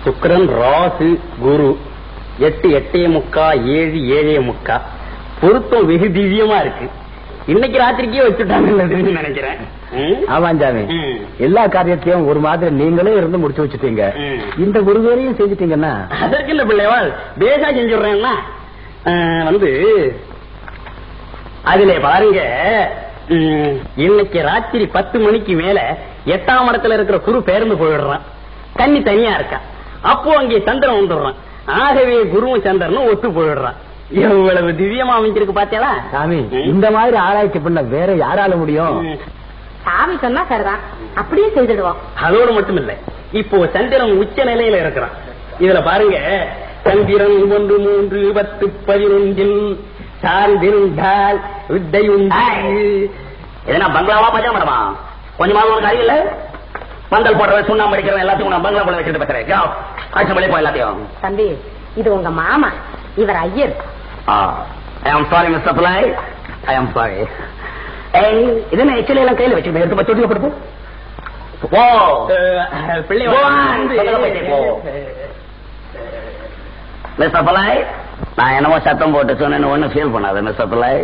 சுக்கிரன் ராகு குரு 8 8:45 7 7:45 பொருத்தம் வெகு திவ்யமா இருக்கு. இன்னைக்கு ராத்திரிக்கே வச்சுட்டாங்கன்னு நினைக்கிறேன். ஆமாஞ்சாமி, எல்லா காரியத்தையும் ஒரு மாதிரி நீங்களே இருந்து முடிச்சு வச்சுட்டீங்க. இந்த ஒரு வேலையும் செஞ்சுட்டீங்கன்னா அதற்கு இல்ல பிள்ளைவாள், பேசா செஞ்சுடுறேன்னா அதுல பாருங்க, இன்னைக்கு ராத்திரி 10 மணிக்கு மேல 8ஆம் இடத்துல இருக்கிற குரு பேர்ந்து போயிடுறான். கன்னி தனியா இருக்கா. அப்போ அங்கே சந்திரன் வந்துடுறான். ஆகவே குருவும் சந்திரனும் ஒத்து போயிடுறான். எவ்வளவு திவ்யமா அமைஞ்சிருக்கு பாத்தியாளா சாமி. இந்த மாதிரி ஆராய்ச்சி பண்ண வேற யாரால முடியும்? சாமி சொன்னா சரிதான், அப்படியே செய்துடுவோம். அதோடு மட்டும் இல்ல, இப்போ சந்திரன் உச்ச நிலையில இருக்கிறான். இதுல பாருங்க, சந்திரன் 1 3 10 11 சார்ந்திருந்தால் வித்தை உண்டு. எதனா பங்களாவா பஜா மேடமா? கொஞ்சமாவது ஒரு காரியம் இல்ல. பந்தல் போடுற சுண்ணாம்பு அடிக்கிறவன் எல்லாத்தையும் நான் பங்களா போல வச்சுட்டு பேசுறேன். காட்சி மொழி போ எல்லாத்தையும். தம்பி, இது உங்க மாமா, இவர் Iyer. I am sorry Mr. Pillai, I am sorry. இது என்ன எச்சல எல்லாம் கையில வச்சுட்டு எடுத்து தொட்டில போடு. ஓ பிள்ளை மிஸ்டர் Pillai, நான் என்னமோ சத்தம் போட்டு சொன்னேன்னு ஒன்னும் ஃபீல் பண்ணாத மிஸ்டர் Pillai.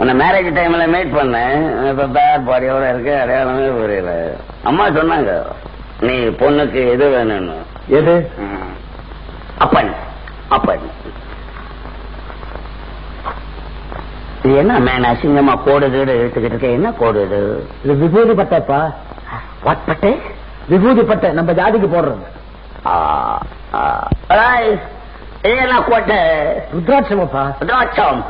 உன்னை மேரேஜ் டைம்ல மீட் பண்ணேன். இப்ப பேட் பாடியோட இருக்கு, அடையாளமே புரியல. அம்மா சொன்னாங்க நீ பொண்ணுக்கு எது வேணும்னு. எது? அப்பன். அப்பன் என்ன மேன் அசிங்கமா கோடு கீடு இழுத்துக்கிட்டு இருக்க? என்ன கோடு இது? இது விபூதி பட்டைப்பா. வாட் பட்டை? விபூதி பட்டை, நம்ம ஜாதிக்கு போடுறது. என்ன கோட்டை? ருத்ராட்சமப்பா. ருத்ராட்சம்.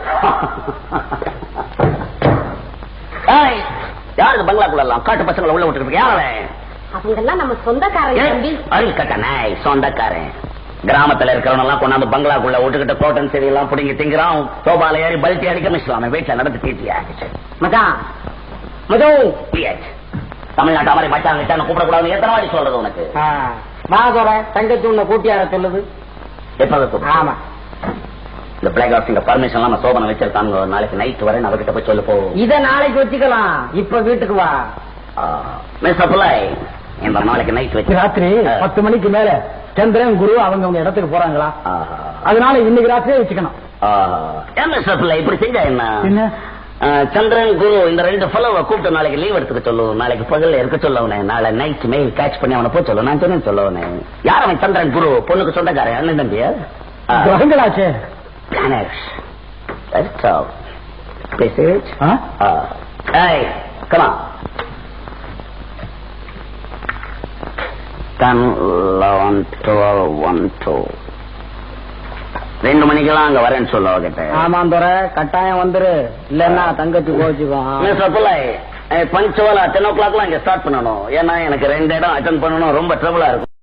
யாரு பங்களாக்குள்ள காட்டு பசங்களை உள்ள விட்டுருக்கு? யாரு அவங்கெல்லாம்? நம்ம சொந்தக்காரங்க. சொந்தக்காரன். கிராமத்துல இருக்கிறவங்க எல்லாம் கொண்டாந்து பங்களாக்குள்ள விட்டுக்கிட்ட தோட்டம் செடி எல்லாம் பிடிங்கி திங்கிறான். சோபால ஏறி பல்ட்டி அடிக்க மிஸ்லாம் வீட்டுல நடந்து தீட்டியா மச்சான் மஜோ தமிழ்நாட்டு மாதிரி மச்சான் கிட்ட கூப்பிடக்கூடாது. எத்தனை வாடி சொல்றது உனக்கு? மாதோட தங்கச்சி உன்னை கூட்டியார சொல்லுது. எப்ப? ஆமா, இந்த பிளாக் ஹவுஸ் பர்மிஷன் எல்லாம் சோபனை வச்சிருக்காங்க. நாளைக்கு நைட் வரை அவர்கிட்ட போய் சொல்லு போ. இத நாளைக்கு வச்சுக்கலாம், இப்ப வீட்டுக்கு வா. மிஸ்டர் Pillai, இந்த நாளைக்கு நைட் வச்சு ராத்திரி 10 மணிக்கு மேல சந்திரன் குரு அவங்க இடத்துக்கு போறாங்களா? அதனால இன்னைக்கு ராத்திரியே வச்சுக்கணும். மிஸ்டர் Pillai, இப்படி செஞ்சா என்ன? சந்திரன் குரு இந்த 2 ஃபெலோவை கூப்பிட்டு நாளைக்கு லீவ் எடுத்துக்க சொல்லு. நாளைக்கு பகல்ல இருக்க சொல்லுவனே. நாளை நைட் மெயில் கேட்ச் பண்ணி அவனை போய் சொல்லு. நான் சொன்னேன் சொல்லுவனே. யார் அவன்? சந்திரன் குரு பொண்ணுக்கு சொந்தக்காரன். அண்ணன் தம்பியா? கிரகங்களாச்சே. Planets. That's all. Message? Hey, come on. 10, 11, 12, 1, 2. 2 மணிக்கெல்லாம் அங்க வரேன்னு சொல்ல அவகிட்ட. ஆமாம் தோற, கட்டாயம் வந்துரு, இல்லன்னா தங்கச்சி கோச்சுக்கும். மிஸ்டர் Pillai, பஞ்சுவலா 10 o'clock இங்க ஸ்டார்ட் பண்ணணும். ஏன்னா எனக்கு 2 இடம் அட்டெண்ட் பண்ணணும். ரொம்ப ட்ரபிளா இருக்கும்.